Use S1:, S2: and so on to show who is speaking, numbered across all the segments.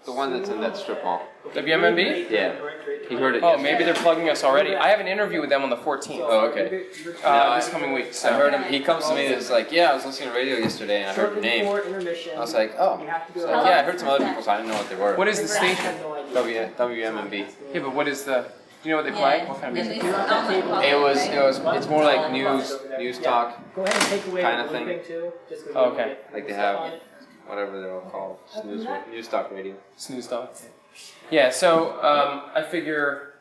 S1: The one that's in that strip mall.
S2: WMMB?
S1: Yeah. He heard it.
S2: Oh, maybe they're plugging us already. I have an interview with them on the 14th.
S1: Oh, okay.
S2: This coming week. So.
S1: I heard him. He comes to me and is like, yeah, I was listening to radio yesterday and I heard your name. I was like, oh. So like, yeah, I heard some other people, so I didn't know what they were.
S2: What is the station?
S1: WMMB.
S2: Yeah, but what is the? Do you know what they play? What kind of music?
S1: It's more like news talk kind of thing.
S2: Oh, okay.
S1: Like they have whatever they're all called, news talk radio.
S2: Snooze talk. Yeah, so I figure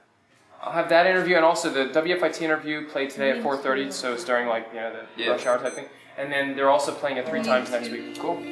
S2: I'll have that interview and also the WFIT interview played today at 4:30, so it's during like the rush hour type thing. And then they're also playing it 3 times next week. Cool.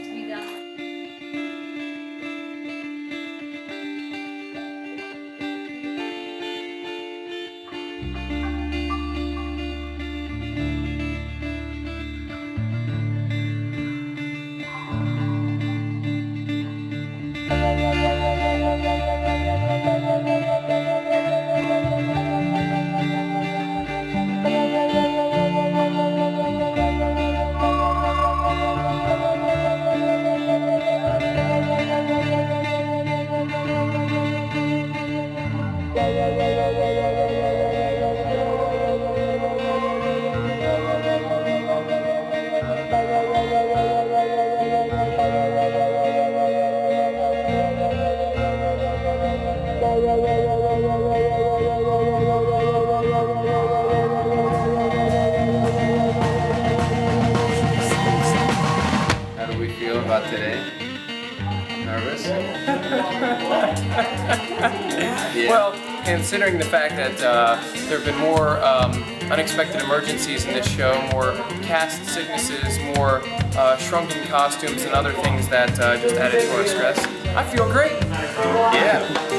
S2: Well, considering the fact that there have been more unexpected emergencies in this show, more cast sicknesses, more shrunken costumes, and other things that just added to our stress, I feel great. Yeah.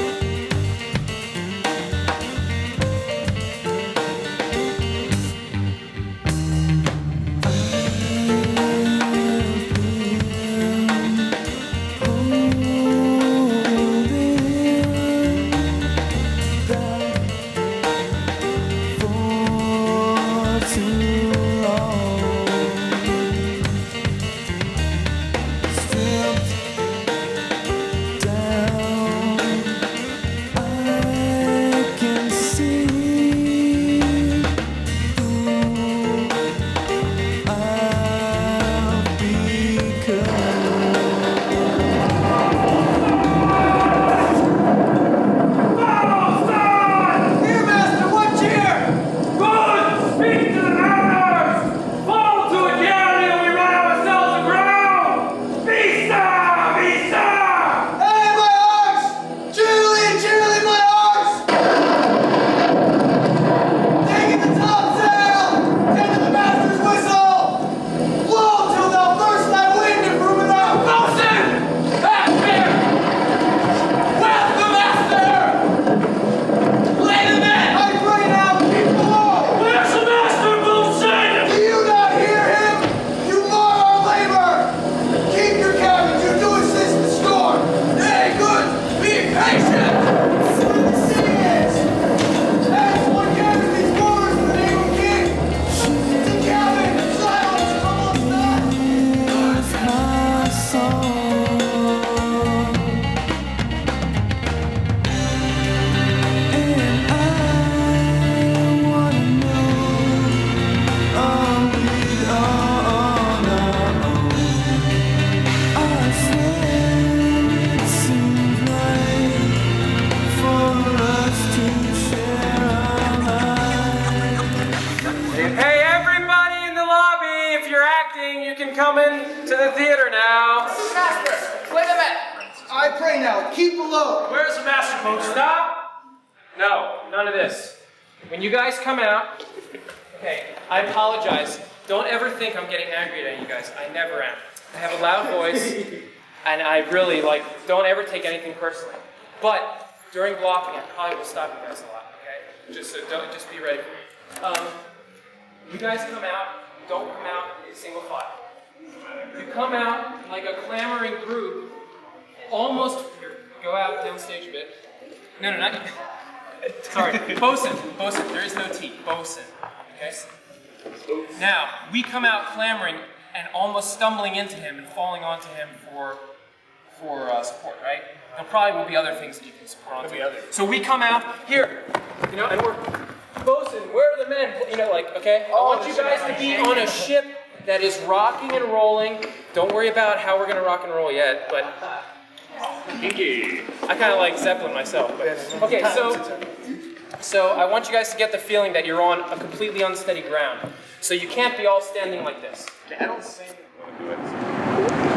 S3: Come in to the theater now.
S4: Master, wait a minute. I pray now, keep below.
S3: Where's the master, folks? Stop.
S2: No, none of this. When you guys come out, okay, I apologize. Don't ever think I'm getting angry at you guys. I never am. I have a loud voice, and I really, don't ever take anything personally. But during blocking, I probably will stop you guys a lot, okay? Just be ready for me. You guys come out, don't come out in single file. You come out like a clamoring group, almost, go out downstage a bit. No, not you. Sorry, bosun, there is no T, bosun, okay? Now, we come out clamoring and almost stumbling into him and falling onto him for support, right? There probably will be other things that you can support onto. So we come out here, you know, and we're bosun, where are the men? You know, like, okay, I want you guys to be on a ship that is rocking and rolling. Don't worry about how we're gonna rock and roll yet, but I kind of like Zeppelin myself. But, okay, so I want you guys to get the feeling that you're on a completely unsteady ground. So you can't be all standing like this. I don't think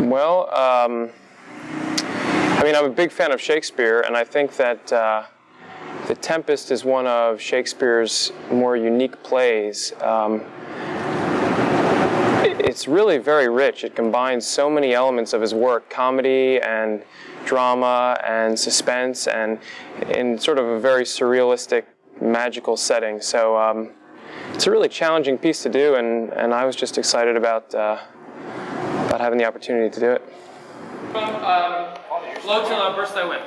S5: Well, I mean, I'm a big fan of Shakespeare, and I think that The Tempest is one of Shakespeare's more unique plays. It's really very rich. It combines so many elements of his work, comedy and drama and suspense, and in sort of a very surrealistic, magical setting. So it's a really challenging piece to do, and I was just excited about having the opportunity to do it.
S2: Blow till thou burst thy wind.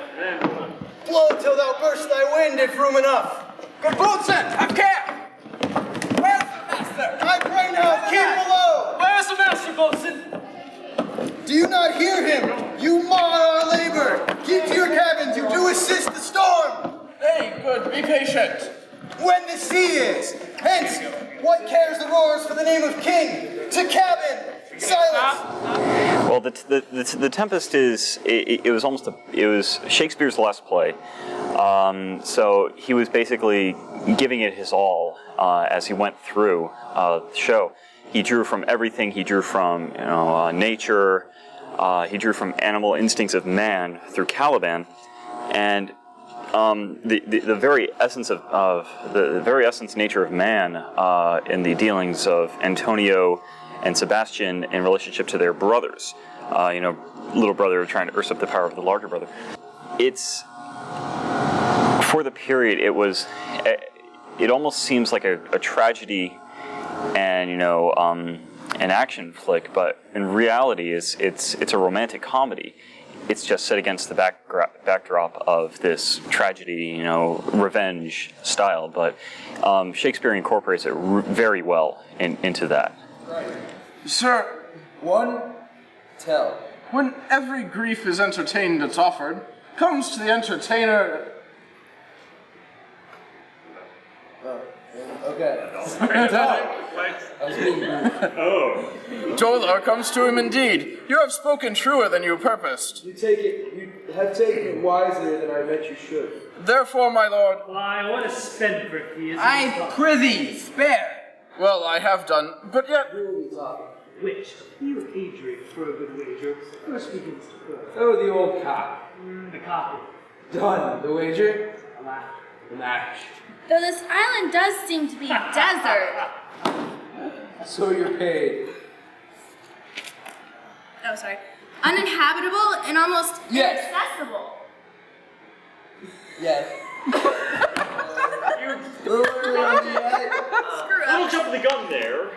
S4: Blow till thou burst thy wind, if room enough. Good boatswain, have care! Where's the master? I pray now, keep below!
S3: Where's the master, boatswain?
S4: Do you not hear him? You mar our labor. Keep to your cabins, you do assist the storm.
S3: Hey, good, be patient.
S4: When the sea is. Hence, what cares the roars for the name of king? To cabin! Silence!
S6: Well, the Tempest is it was Shakespeare's last play, so he was basically giving it his all as he went through the show. He drew from everything. He drew from nature. He drew from animal instincts of man through Caliban, and the very essence of the very essence nature of man in the dealings of Antonio and Sebastian in relationship to their brothers, little brother trying to usurp the power of the larger brother. It's, for the period, it almost seems like a tragedy and, an action flick, but in reality it's a romantic comedy. It's just set against the backdrop of this tragedy, revenge style, but Shakespeare incorporates it very well into that.
S3: Sir,
S4: Tell.
S3: when every grief is entertained that's offered, comes to the entertainer...
S4: Okay.
S3: Toiler comes to him indeed. You have spoken truer than you purposed.
S4: You have taken it wisely than I bet you should.
S3: Therefore, my lord...
S7: Well, I want to spend for he is.
S4: I prithee, spare!
S3: Well, I have done, but yet...
S7: Which, you Adrian, for a good wager, first begins to cook.
S4: Oh, the old cock.
S7: The copy.
S4: Done. The wager?
S7: The match.
S8: Though this island does seem to be a desert.
S4: So you're paid.
S8: Oh, sorry. Uninhabitable and almost inaccessible.
S4: Yes.
S8: Screw up.
S6: Little jump of the gun there.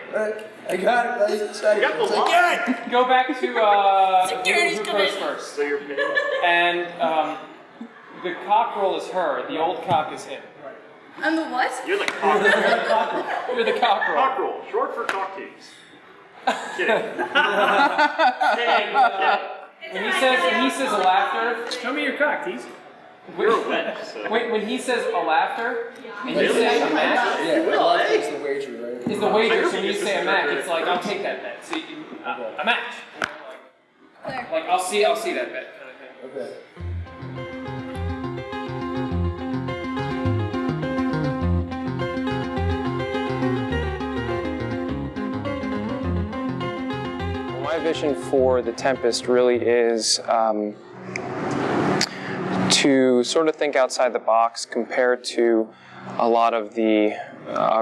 S4: I got it.
S6: You got the line.
S2: Go back to
S8: Security's
S2: who
S8: coming.
S2: goes first.
S6: So you're paid.
S2: And the cockerel is her. The old cock is him.
S8: I'm the what?
S6: You're the cockerel.
S2: You're the cockerel.
S6: Cockerel, short for cock tease. Kidding.
S2: When he says a laughter,
S7: Show me your cock, tease.
S6: You're wet. So.
S2: when he says a laughter, and you say a match,
S4: It's the wager, right?
S2: is the wager. So when you say a match, it's like I'll take that bet. So you, a match.
S8: Claire.
S2: Like I'll see that bet. Kind of thing.
S4: Okay.
S5: My vision for The Tempest really is to sort of think outside the box compared to a lot of the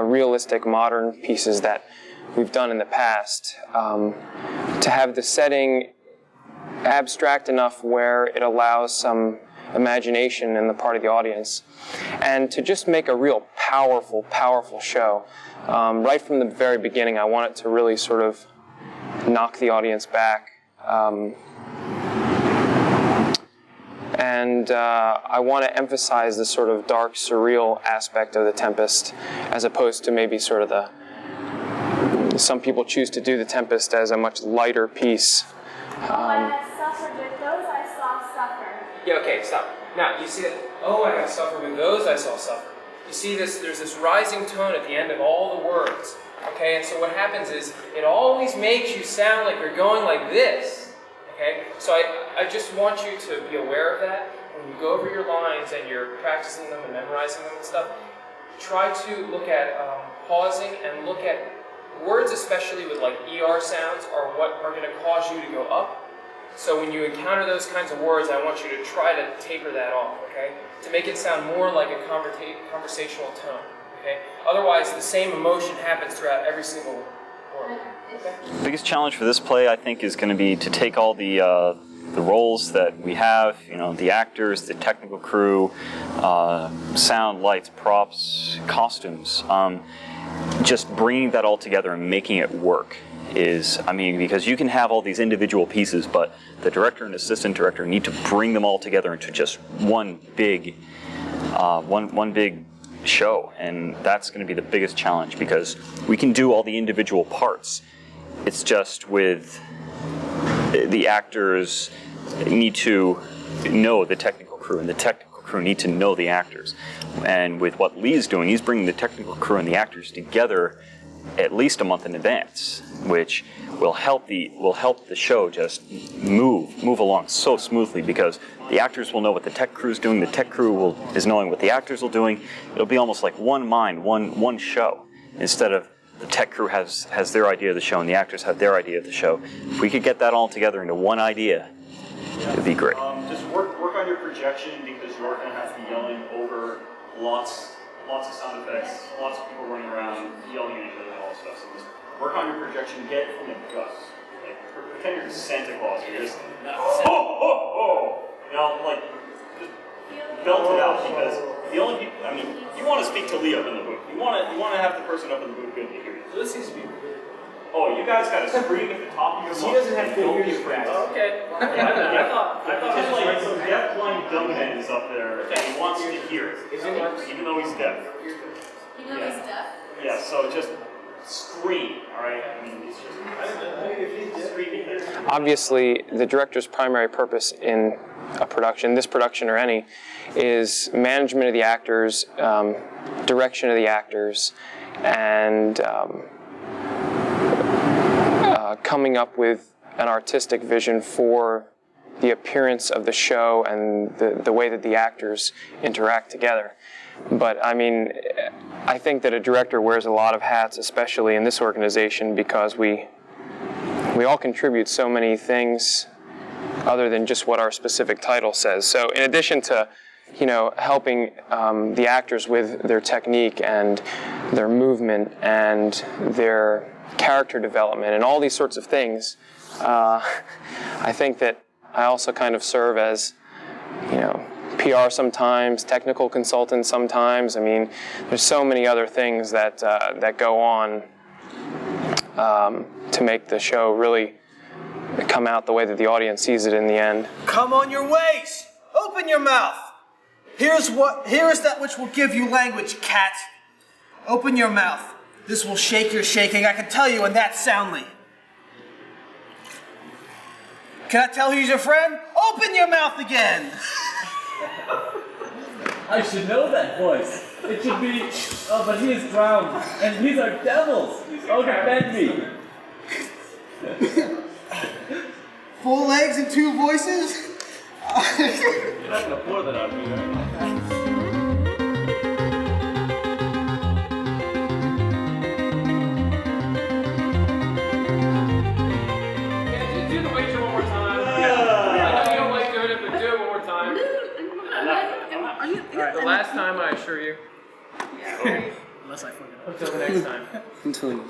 S5: realistic modern pieces that we've done in the past. To have the setting abstract enough where it allows some imagination in the part of the audience, and to just make a real powerful, powerful show. Right from the very beginning, I want it to really sort of knock the audience back. And I want to emphasize the sort of dark, surreal aspect of The Tempest, as opposed to maybe sort of some people choose to do The Tempest as a much lighter piece.
S8: All I have suffered with those I saw
S2: Yeah, okay, stop. Now, you see that, oh, I gotta suffer with those, I saw suffer. You see this, there's this rising tone at the end of all the words. Okay, and so what happens is, it always makes you sound like you're going like this. Okay, so I just want you to be aware of that. When you go over your lines and you're practicing them and memorizing them and stuff, try to look at pausing and look at words, especially with like ER sounds, are what are going to cause you to go up. So when you encounter those kinds of words, I want you to try to taper that off, okay? To make it sound more like a conversational tone, okay? Otherwise, the same emotion happens throughout every single word, okay?
S6: The biggest challenge for this play, I think, is going to be to take all the roles that we have, you know, the actors, the technical crew, sound, lights, props, costumes, just bringing that all together and making it work is, I mean, because you can have all these individual pieces, but the director and assistant director need to bring them all together into just one big show, and that's going to be the biggest challenge because we can do all the individual parts. It's just with the actors need to know the technical crew, and the technical crew need to know the actors. And with what Lee's doing, he's bringing the technical crew and the actors together at least a month in advance, which will help the show just move along so smoothly because the actors will know what the tech crew is doing, the tech crew is knowing what the actors are doing. It'll be almost like one mind, one show, instead of the tech crew has their idea of the show and the actors have their idea of the show. If we could get that all together into one idea, it would be great.
S9: Just work on your projection because you are going to have to be yelling over lots of sound effects, lots of people running around, yelling at each other and all that stuff. So just work on your projection, get it from the gut. Like, pretend you're Santa Claus. You're just, ho, ho, ho! You know, like, just belt it out because the only people, I mean, you want to speak to Lee up in the booth. You want to have the person up in the booth good to hear you.
S2: So this seems to be
S9: Oh, you guys got to scream at the top of your lungs.
S2: He doesn't have good ears for that. Oh, okay.
S9: I thought just like some deaf-blind dumbhead is up there and he wants to hear it, even though he's deaf.
S8: Even though he's deaf?
S9: Yeah, so just scream, all right? I mean, it's just screaming.
S5: Obviously, the director's primary purpose in a production, this production or any, is management of the actors, direction of the actors, and coming up with an artistic vision for the appearance of the show and the way that the actors interact together. But I mean, I think that a director wears a lot of hats, especially in this organization, because we all contribute so many things other than just what our specific title says. So in addition to, you know, helping the actors with their technique and their movement and their character development and all these sorts of things, I think that I also kind of serve as, you know, PR sometimes, technical consultant sometimes. I mean, there's so many other things that that go on to make the show really come out the way that the audience sees it in the end.
S4: Come on your ways! Open your mouth! Here is that which will give you language, cat. Open your mouth. This will shake your shaking, I can tell you, and that soundly. Can I tell who's your friend? Open your mouth again!
S7: I should know that voice. It should be, oh, but he is drowned, and these are devils. Oh, defend me.
S4: Full legs and two voices?
S7: You're not gonna pour that on me, right?
S2: Do the wager one more time. I know you don't like doing it, but do it one more time. Alright, the last time, I assure you.
S7: Unless I forget.
S2: Until the next time.
S3: Until you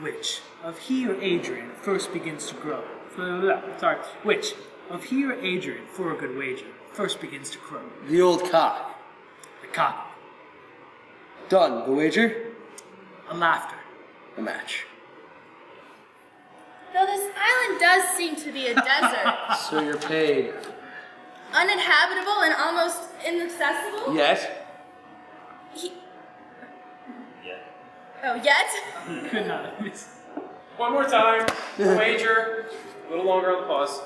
S7: Which of he or Adrian first begins to grow? Sorry. Which of he or Adrian, for a good wager, first begins to crow?
S4: The old cock.
S7: The cock.
S4: Done. The wager?
S7: A laughter.
S4: A match.
S8: Though this island does seem to be a desert,
S4: So you're paid.
S8: uninhabitable and almost inaccessible.
S4: Yet?
S8: Oh, yet?
S7: Could not have missed.
S2: One more time. Wager. A little longer on the pause.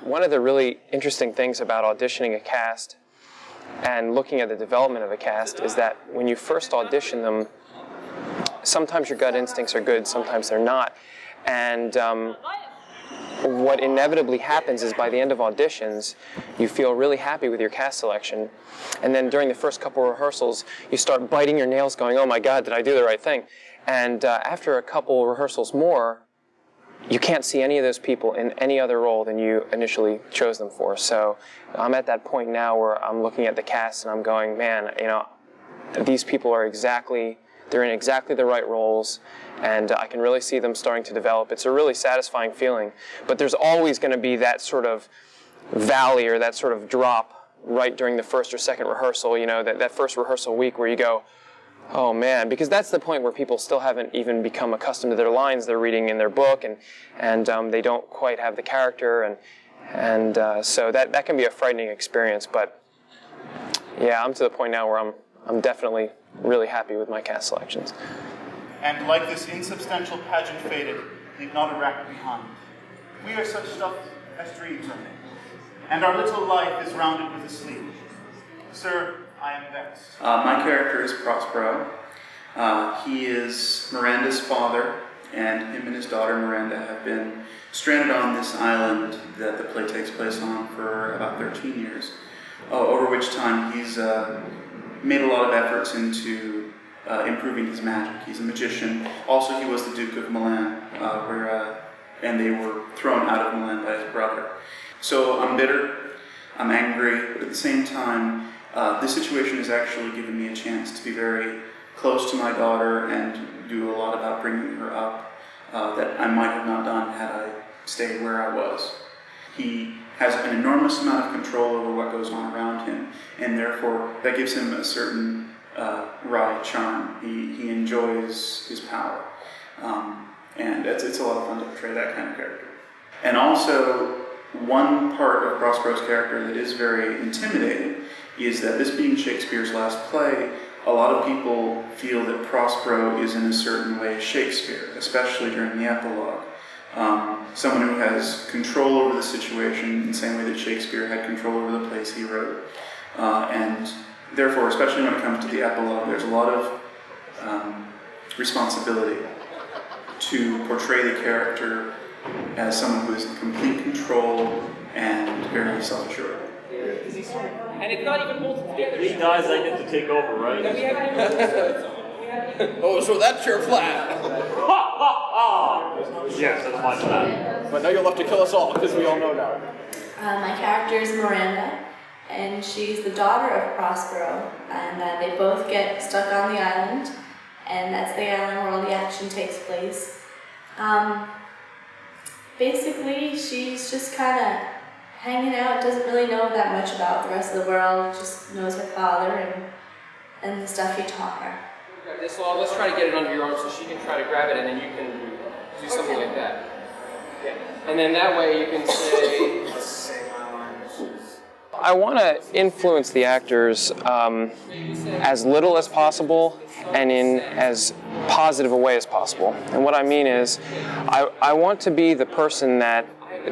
S5: one of the really interesting things about auditioning a cast and looking at the development of a cast is that when you first audition them, sometimes your gut instincts are good, sometimes they're not. And what inevitably happens is by the end of auditions, you feel really happy with your cast selection. And then during the first couple of rehearsals, you start biting your nails going, oh my God, did I do the right thing? And after a couple rehearsals more, you can't see any of those people in any other role than you initially chose them for. So I'm at that point now where I'm looking at the cast and I'm going, man, you know, these people are they're in exactly the right roles, and I can really see them starting to develop. It's a really satisfying feeling. But there's always going to be that sort of valley or that sort of drop right during the first or second rehearsal, you know, that first rehearsal week where you go, oh man, because that's the point where people still haven't even become accustomed to their lines they're reading in their book, and they don't quite have the character, and so that can be a frightening experience. But yeah, I'm to the point now where I'm definitely really happy with my cast selections.
S10: And like this insubstantial pageant faded, leave not a rack behind. We are such stuff as dreams are made, and our little life is rounded with a sleep. Sir, I am vexed.
S11: My character is Prospero. He is Miranda's father, and him and his daughter Miranda have been stranded on this island that the play takes place on for about 13 years, over which time he's made a lot of efforts into improving his magic. He's a magician. Also, he was the Duke of Milan, and they were thrown out of Milan by his brother. So I'm bitter, I'm angry, but at the same time, this situation has actually given me a chance to be very close to my daughter and do a lot about bringing her up that I might have not done had I stayed where I was. He has an enormous amount of control over what goes on around him, and therefore that gives him a certain wry charm. He enjoys his power, and it's a lot of fun to portray that kind of character. And also, one part of Prospero's character that is very intimidating is that this being Shakespeare's last play, a lot of people feel that Prospero is in a certain way Shakespeare, especially during the epilogue. Someone who has control over the situation in the same way that Shakespeare had control over the plays he wrote. And therefore, especially when it comes to the epilogue, there's a lot of responsibility to portray the character as someone who is in complete control and very self-assured.
S2: And it's not even bolted together.
S6: If he dies, I get to take over, right?
S2: No, we haven't
S3: Oh, so that's your plan.
S6: Yes, that's my plan.
S3: But now you'll have to kill us all, because we all know now.
S12: My character is Miranda, and she's the daughter of Prospero, and they both get stuck on the island, and that's the island where all the action takes place. Basically, she's just kind of hanging out, doesn't really know that much about the rest of the world, just knows her father and the stuff he taught her.
S2: So let's try to get it under your arm so she can try to grab it, and then you can do something like that. Yeah. And then that way you can say,
S5: I want to influence the actors as little as possible and in as positive a way as possible. And what I mean is, I want to be the person that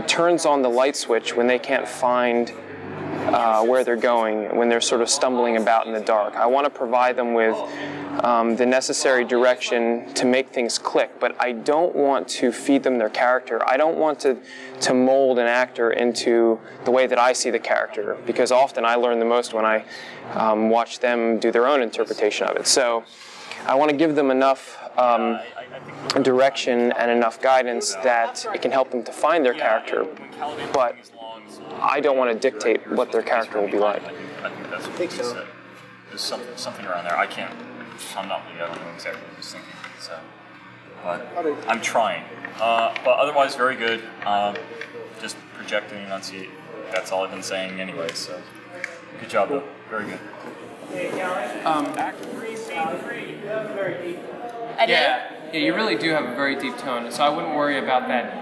S5: turns on the light switch when they can't find where they're going, when they're sort of stumbling about in the dark. I want to provide them with the necessary direction to make things click, but I don't want to feed them their character. I don't want to mold an actor into the way that I see the character, because often I learn the most when I watch them do their own interpretation of it. So I want to give them enough direction and enough guidance that it can help them to find their character, but I don't want to dictate what their character will be like.
S6: I think that's what he said. There's something around there. I'm not really, I don't know exactly what I was thinking. So, but I'm trying. But otherwise, very good. Just project and enunciate. That's all I've been saying anyway. So, good job, though. Very good.
S2: Act 3, scene 3. That was very deep.
S8: I
S2: Yeah, you really do have a very deep tone, so I wouldn't worry about that.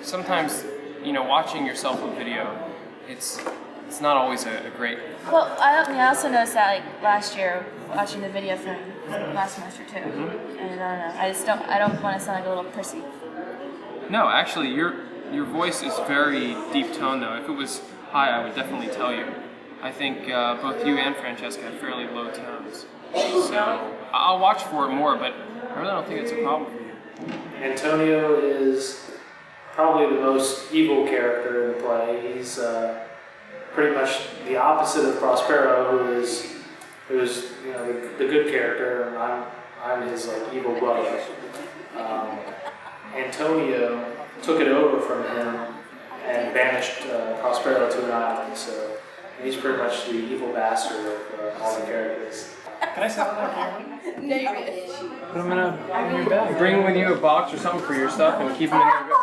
S2: Sometimes, watching yourself on video, it's not always a great.
S13: Well, I also noticed that last year watching the video from last semester too, and I don't know. I don't want to sound like a little prissy.
S2: No, actually, Your voice is very deep tone, though. If it was high, I would definitely tell you. I think both you and Francesca have fairly low tones. So I'll watch for it more, but I really don't think it's a problem for you.
S14: Antonio is probably the most evil character in the play. He's pretty much the opposite of Prospero, who's the good character, and I'm his evil brother. Antonio took it over from him and banished Prospero to an island. So he's pretty much the evil bastard of all the characters.
S2: Can I sit on that camera?
S8: No, you're good.
S2: Put them in your bag. Bring with you a box or something for your stuff and keep them in your bag.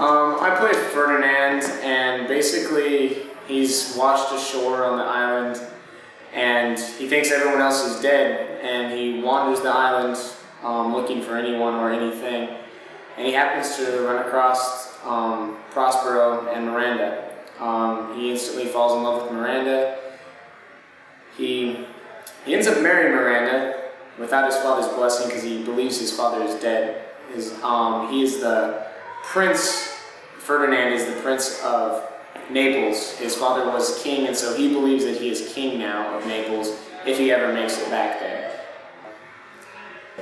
S15: I play Ferdinand, and basically he's washed ashore on the island, and he thinks everyone else is dead, and he wanders the island looking for anyone or anything, and he happens to run across Prospero and Miranda. He instantly falls in love with Miranda. He ends up marrying Miranda without his father's blessing because he believes his father is dead. He is the prince. Ferdinand is the prince of Naples. His father was king, and so he believes that he is king now of Naples if he ever makes it back there.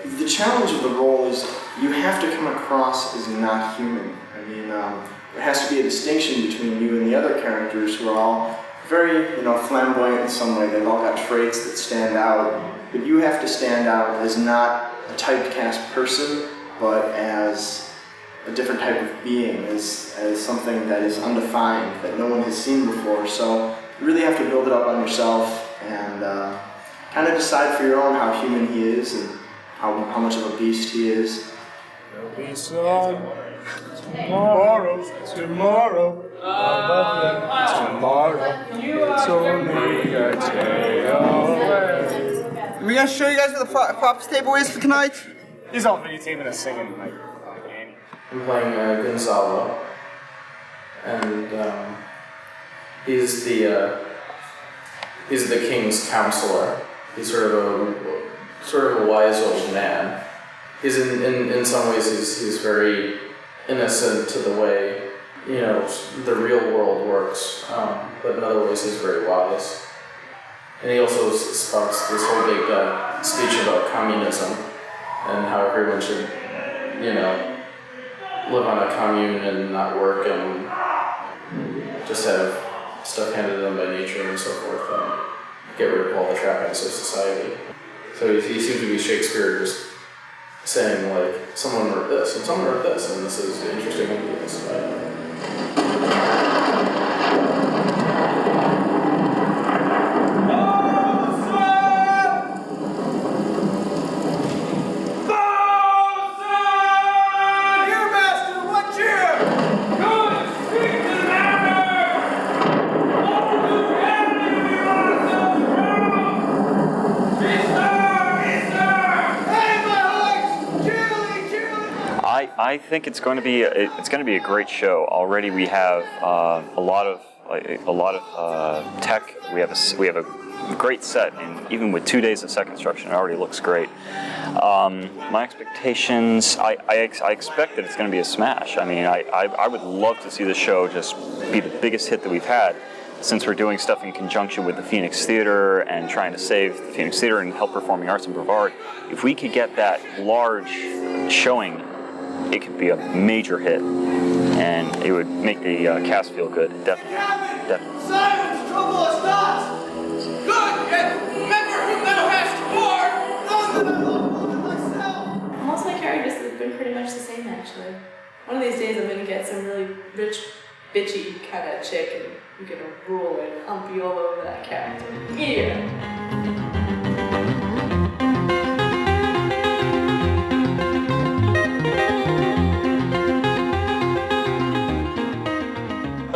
S16: The challenge of the role is you have to come across as not human. I mean, there has to be a distinction between you and the other characters who are all very, flamboyant in some way. They've all got traits that stand out, but you have to stand out as not a typecast person, but as a different type of being, as something that is undefined, that no one has seen before. So you really have to build it up on yourself and kind of decide for your own how human he is and how much of a beast he is.
S3: There'll be sun tomorrow, tomorrow, tomorrow. It's only a day away.
S4: Are we gonna show you guys where the props table is for tonight?
S3: He's all videotaping us singing like Annie.
S14: I'm playing Gonzalo, and he's the king's counselor. He's sort of a wise old man. He's in some ways he's very innocent to the way the real world works, but in other ways he's very wise. And he also spouts this whole big speech about communism and how everyone should live on a commune and not work and just have stuff handed to them by nature and so forth, and get rid of all the trappings of society. So he seems to be Shakespeare just saying, someone wrote this, and someone wrote this, and this is interesting influence.
S6: I think it's going to be a great show. Already we have a lot of tech. We have a great set, and even with 2 days of set construction, it already looks great. My expectations, I expect that it's going to be a smash. I mean, I would love to see the show just be the biggest hit that we've had, since we're doing stuff in conjunction with the Phoenix Theater and trying to save the Phoenix Theater and help Performing Arts and Brevard. If we could get that large showing, it could be a major hit, and it would make the cast feel good, definitely.
S4: Silence, trouble us not! Good, yet remember who thou hast born! None that I love more than myself!
S12: Most of my characters have been pretty much the same, actually. One of these days I'm gonna get some really rich, bitchy kind of chick, and I'm gonna rule and hump you all over that character. Yeah.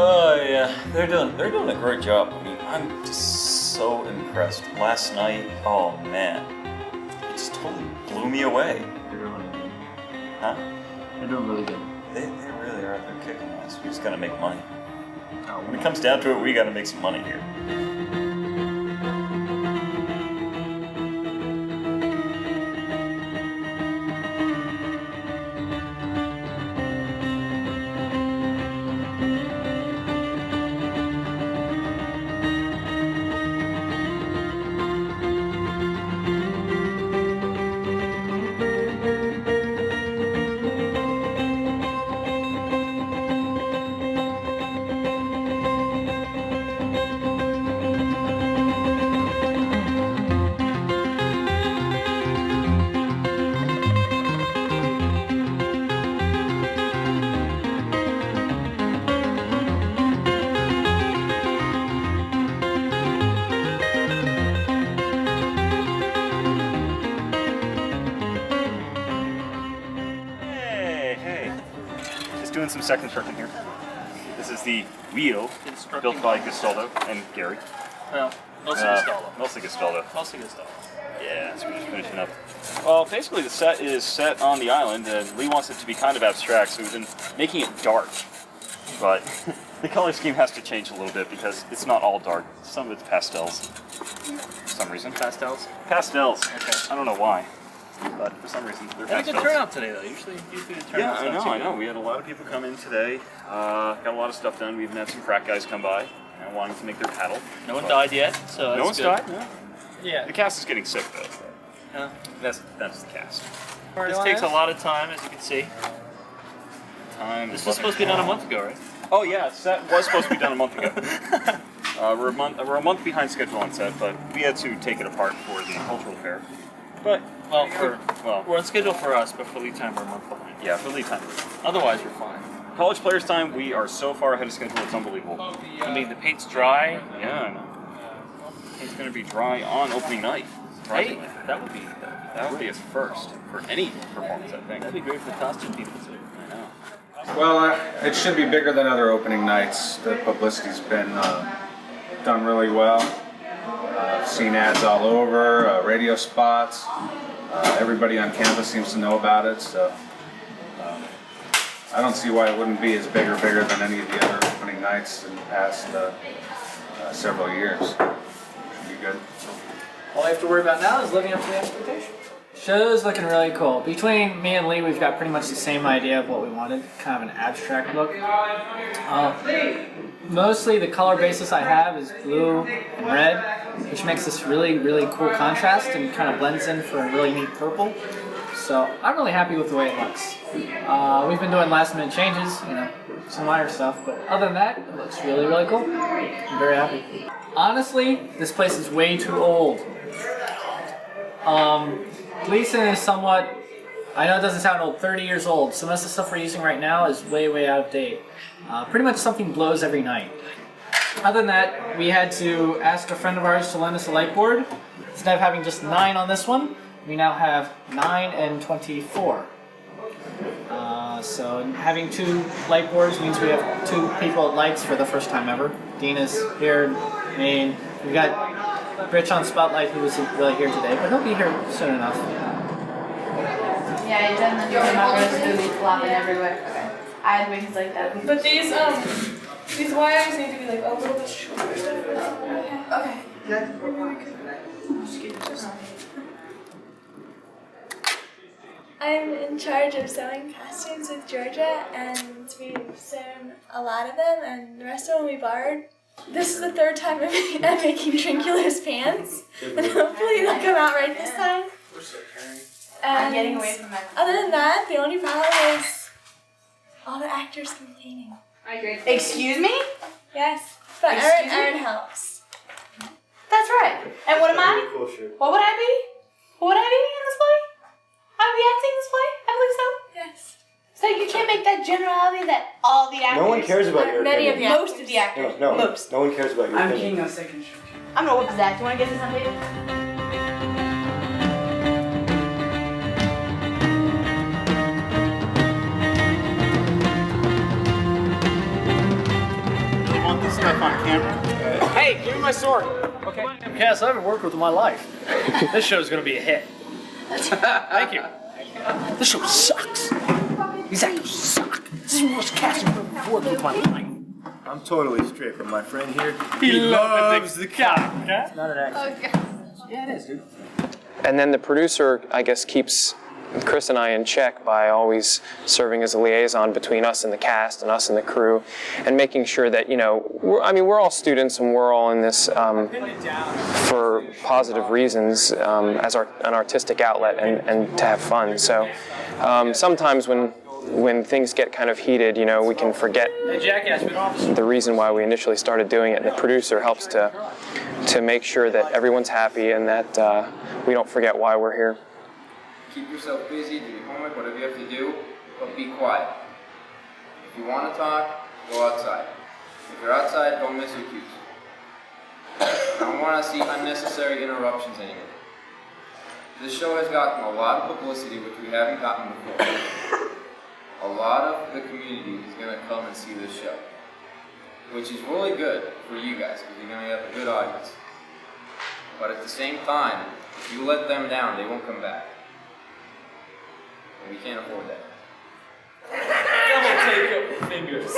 S6: Oh yeah, they're doing a great job. I mean, I'm just so impressed. Last night, oh man, it just totally blew me away.
S15: They're really good.
S6: Huh?
S15: They're doing really good.
S6: They really are. They're kicking ass. We just gotta make money. When it comes down to it, we gotta make some money here.
S9: just doing some second construction here. This is the wheel built by Gastaldo and Gary.
S2: Well, mostly Gastaldo.
S9: Mostly Gastaldo.
S2: Mostly Gastaldo.
S9: Yeah, so we're just finishing up. Well, basically the set is set on the island, and Lee wants it to be kind of abstract, so we've been making it dark. But the color scheme has to change a little bit because it's not all dark. Some of it's pastels. For some reason.
S2: Pastels?
S9: Pastels. Okay. I don't know why, but for some reason they're
S2: Had a
S9: pastels.
S2: good turnout today, though. Usually the turnout.
S9: Yeah, I know. We had a lot of people come in today. Got a lot of stuff done. We even had some frat guys come by and wanting to make their paddle.
S2: No one died yet, so that's
S9: no one's
S2: good.
S9: died. No.
S2: Yeah.
S9: The cast is getting sick though.
S2: Yeah.
S9: That's the cast.
S2: This takes a lot of time, as you can see. This was supposed to be done a month ago, right?
S9: Oh yeah, set was supposed to be done a month ago. We're a month behind schedule on set, but we had to take it apart for the cultural fair. But
S2: we're on schedule for us, but for lead time we're a month behind.
S9: Yeah, for lead time.
S2: Otherwise we're fine.
S9: College players time, we are so far ahead of schedule, it's unbelievable.
S2: I mean, the paint's dry.
S9: Yeah, I know. It's going to be dry on opening night.
S2: Right? That would be
S9: a first for any performance, I think.
S2: That'd be great for the costume people too.
S9: I know.
S17: Well, it should be bigger than other opening nights. The publicity's been done really well. I've seen ads all over, radio spots. Everybody on campus seems to know about it, so I don't see why it wouldn't be as bigger than any of the other opening nights in the past several years. Should be good.
S18: All I have to worry about now is living up to the expectation. Show's looking really cool. Between me and Lee, we've got pretty much the same idea of what we wanted, kind of an abstract look. Mostly the color basis I have is blue and red, which makes this really, really cool contrast and kind of blends in for a really neat purple. So I'm really happy with the way it looks. We've been doing last minute changes, some minor stuff, but other than that, it looks really, really cool. I'm very happy. Honestly, this place is way too old. Gleason is somewhat, I know it doesn't sound old, 30 years old. So most of the stuff we're using right now is way, way out of date. Pretty much something blows every night. Other than that, we had to ask a friend of ours to lend us a light board. Instead of having just 9 on this one, we now have 9 and 24. So having 2 light boards means we have 2 people at lights for the first time ever. Dina's here, me, we got Rich on Spotlight, who wasn't really here today, but he'll be here soon enough.
S12: Yeah, it doesn't do my rose movie flopping everywhere. Okay. I had wings like that.
S8: But these wires need to be like a little bit shorter. Okay. I'm in charge of sewing costumes with Georgia, and we've sewn a lot of them, and the rest of them we borrowed. This is the 3rd time I'm making Trincular's pants, and hopefully they'll come out right this time. And
S12: I'm getting away from my...
S8: Other than that, the only problem is all the actors complaining.
S12: Excuse me?
S8: Yes, but Erin helps.
S12: That's right. And what am I? What would I be? What would I be in this play? I would be acting this play? I believe so.
S8: Yes.
S12: So you can't make that generality that all the actors...
S16: No one cares about your
S8: Many
S16: opinion.
S8: of the
S12: Most of the actors.
S16: No,
S12: Most.
S16: no one cares about your
S7: I'm
S16: opinion.
S7: king of second show.
S12: I'm gonna whip his ass. You wanna get this on video?
S10: You want this stuff on camera?
S2: Hey, give me my sword. Okay. Cass, I haven't worked with in my life. This show's gonna be a hit. Thank you.
S7: This show sucks. These actors suck. This is the worst casting I've ever worked with in my life.
S19: I'm totally straight, but my friend here,
S2: He loves the cat.
S7: It's not an accident.
S8: Okay.
S7: Yeah, it is, dude.
S5: And then the producer, I guess, keeps Chris and I in check by always serving as a liaison between us and the cast and us and the crew, and making sure that, we're all students and we're all in this for positive reasons as an artistic outlet and to have fun. So sometimes when things get kind of heated, we can forget the reason why we initially started doing it. And the producer helps to make sure that everyone's happy and that we don't forget why we're here.
S1: Keep yourself busy, do your homework, whatever you have to do, but be quiet. If you want to talk, go outside. If you're outside, don't miss your cues. I don't want to see unnecessary interruptions anymore. This show has gotten a lot of publicity, which we haven't gotten before. a lot of the community is going to come and see this show, which is really good for you guys because you're going to have a good audience. But at the same time, if you let them down, they won't come back. And we can't afford that.
S2: Double take up fingers.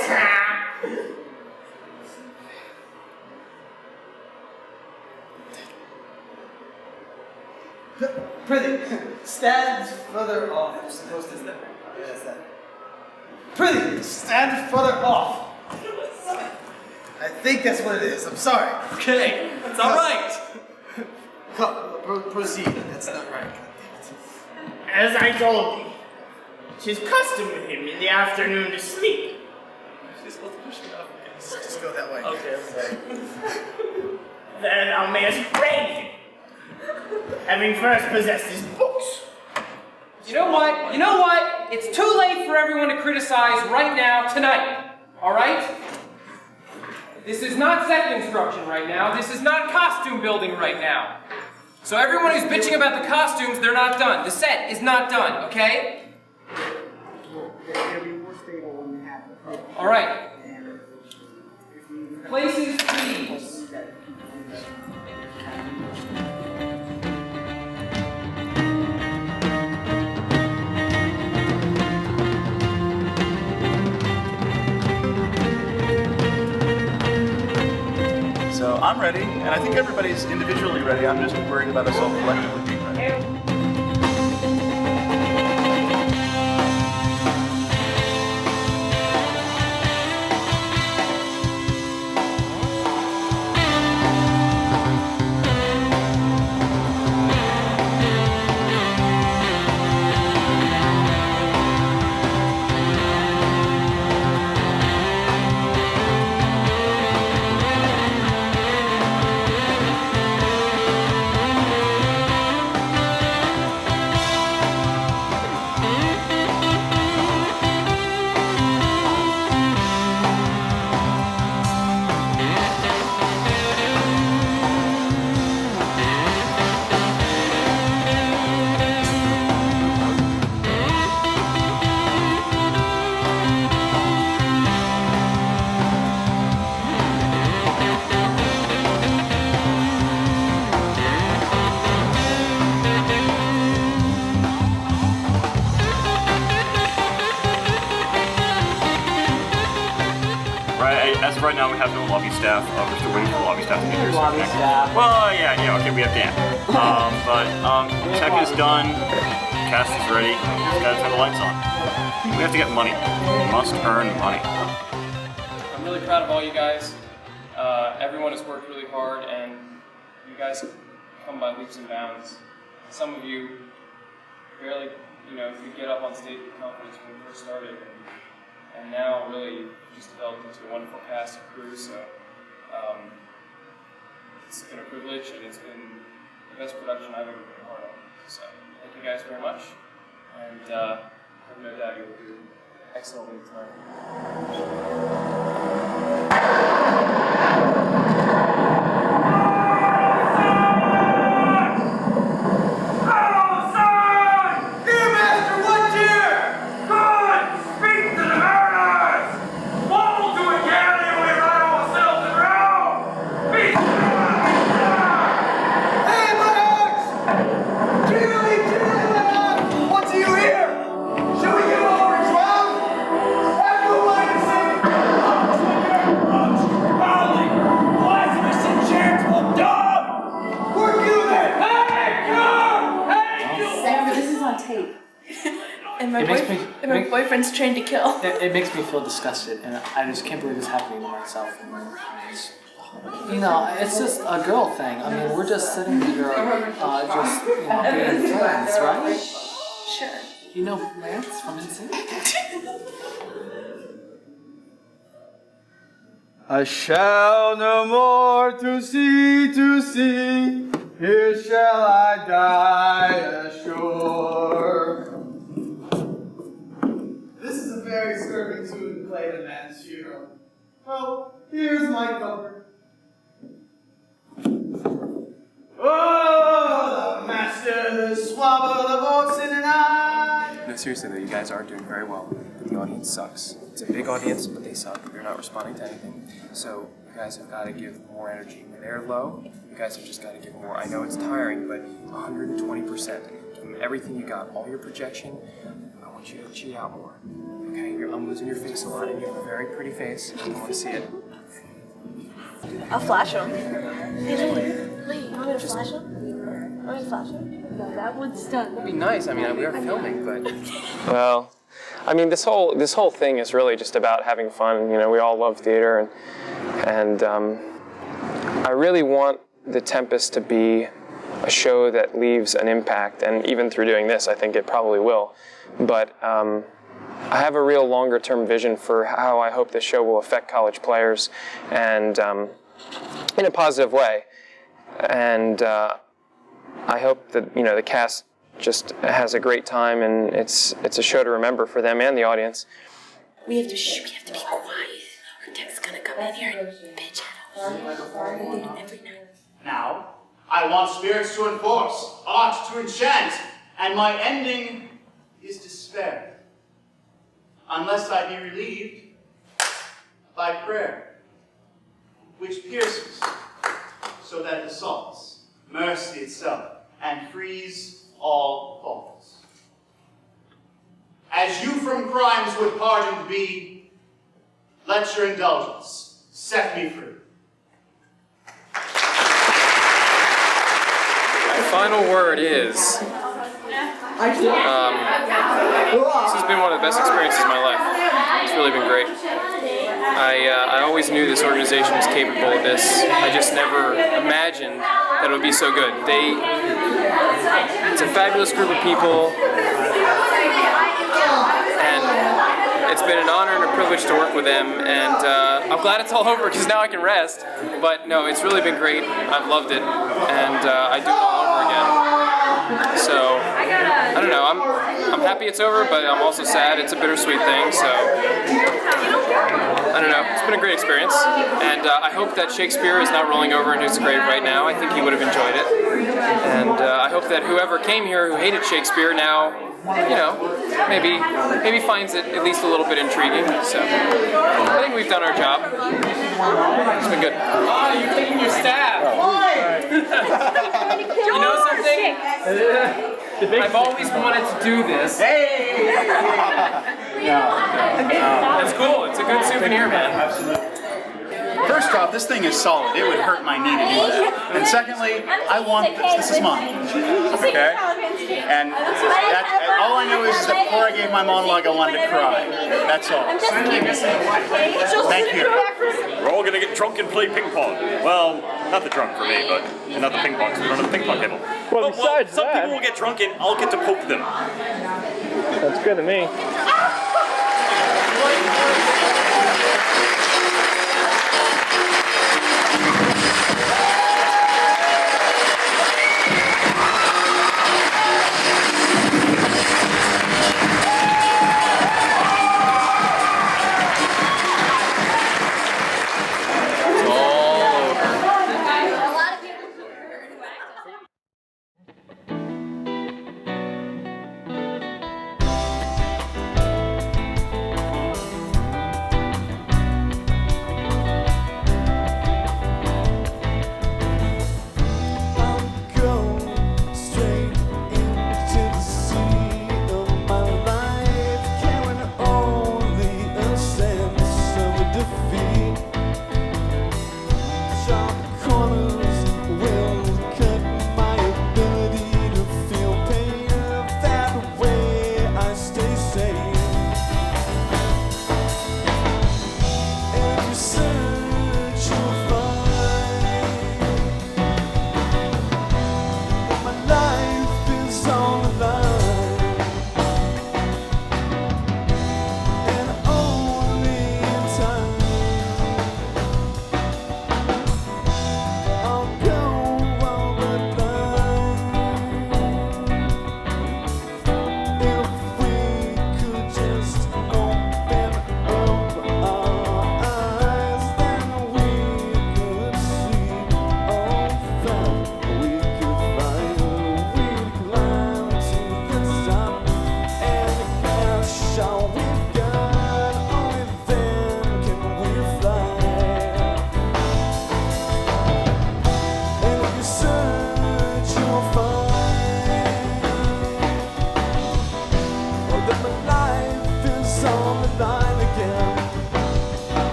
S4: Prithee, stand further off. I'm supposed to stand. Yes, that. Prithee, stand further off. I think that's what it is. I'm sorry.
S2: Okay, it's all right.
S4: Come, proceed. That's not right.
S7: As I told thee, 'tis custom with him in the afternoon to sleep.
S2: Just
S4: go that way.
S7: Okay. That thou mayest brand him, having first possessed his books.
S2: You know what? You know what? It's too late for everyone to criticize right now, tonight. All right? This is not set construction right now. This is not costume building right now. So everyone who's bitching about the costumes, they're not done. The set is not done, okay? All right. Places, please.
S11: So I'm ready, and I think everybody's individually ready. I'm just worried about us all collectively being ready.
S9: As of right now, we have no lobby staff. We're still waiting for the lobby staff to get here.
S18: Lobby staff.
S9: Well, yeah, okay, we have Dan. But tech is done. Cast is ready. Just gotta turn the lights on. We have to get money. We must earn money.
S2: I'm really proud of all you guys. Everyone has worked really hard, and you guys have come by leaps and bounds. Some of you barely, could get up on stage with confidence when we first started, and now really just developed into a wonderful cast and crew. So it's been a privilege, and it's been the best production I've ever been a part of. So thank you guys very much, and I have no doubt you'll do excellently tonight.
S8: And my boyfriend's trained to kill.
S18: It makes me feel disgusted, and I just can't believe this happening to myself. It's just a girl thing. I mean, we're just sitting here, just being friends, right?
S8: Sure.
S18: You know Lance from NSYNC?
S20: I shall no more to see, here shall I die ashore.
S4: This is a very disturbing tune to play at a man's funeral. Well, here's my comfort. Oh, the master, the swabber, the boats in an eye.
S2: This seriously though, you guys are doing very well, but the audience sucks. It's a big audience, but they suck. They're not responding to anything. So you guys have got to give more energy. When they're low, you guys have just got to give more. I know it's tiring, but 120%. Give them everything you got, all your projection. I want you to cheat out more. Okay, I'm losing your face a lot, and you have a very pretty face. I want to see it.
S8: I'll flash him. Wait, you want me to flash him? Want me to flash him? No, that one's done.
S2: It'd be nice. I mean, we are filming, but...
S5: Well, I mean, this whole thing is really just about having fun. You know, we all love theater, and I really want The Tempest to be a show that leaves an impact, and even through doing this, I think it probably will. But I have a real longer-term vision for how I hope this show will affect college players, and in a positive way. And I hope that the cast just has a great time, and it's a show to remember for them and the audience.
S8: We have to be quiet, or Tech's gonna come in here and bitch at us. Every night.
S10: Now, I want spirits to enforce, art to enchant, and my ending is despair. Unless I be relieved by prayer, which pierces so that it assaults mercy itself and frees all faults. As you from crimes would pardoned be, let your indulgence set me free.
S2: The final word is, this has been one of the best experiences of my life. It's really been great. I always knew this organization was capable of this. I just never imagined that it would be so good. It's a fabulous group of people, and it's been an honor and a privilege to work with them, and I'm glad it's all over because now I can rest. But no, it's really been great. I've loved it, and I do it all over again. So, I don't know, I'm happy it's over, but I'm also sad. It's a bittersweet thing, so I don't know. It's been a great experience, and I hope that Shakespeare is not rolling over in his grave right now. I think he would have enjoyed it, and I hope that whoever came here who hated Shakespeare now, maybe finds it at least a little bit intriguing. So I think we've done our job. It's been good. You're taking your staff. You know something? I've always wanted to do this. Hey! That's cool. It's a good souvenir, man.
S10: Absolutely. First off, this thing is solid. It would hurt my knee to do that. And secondly, I want this. This is mine. Okay? And all I know is that before I gave my monologue, I wanted to cry. That's all. Thank you.
S9: We're all gonna get drunk and play ping pong. Well, not the drunk for me, but not the ping pong. We're on the ping pong table.
S5: Well, besides
S9: some people will get drunk and I'll get to poke them.
S5: That's good to me.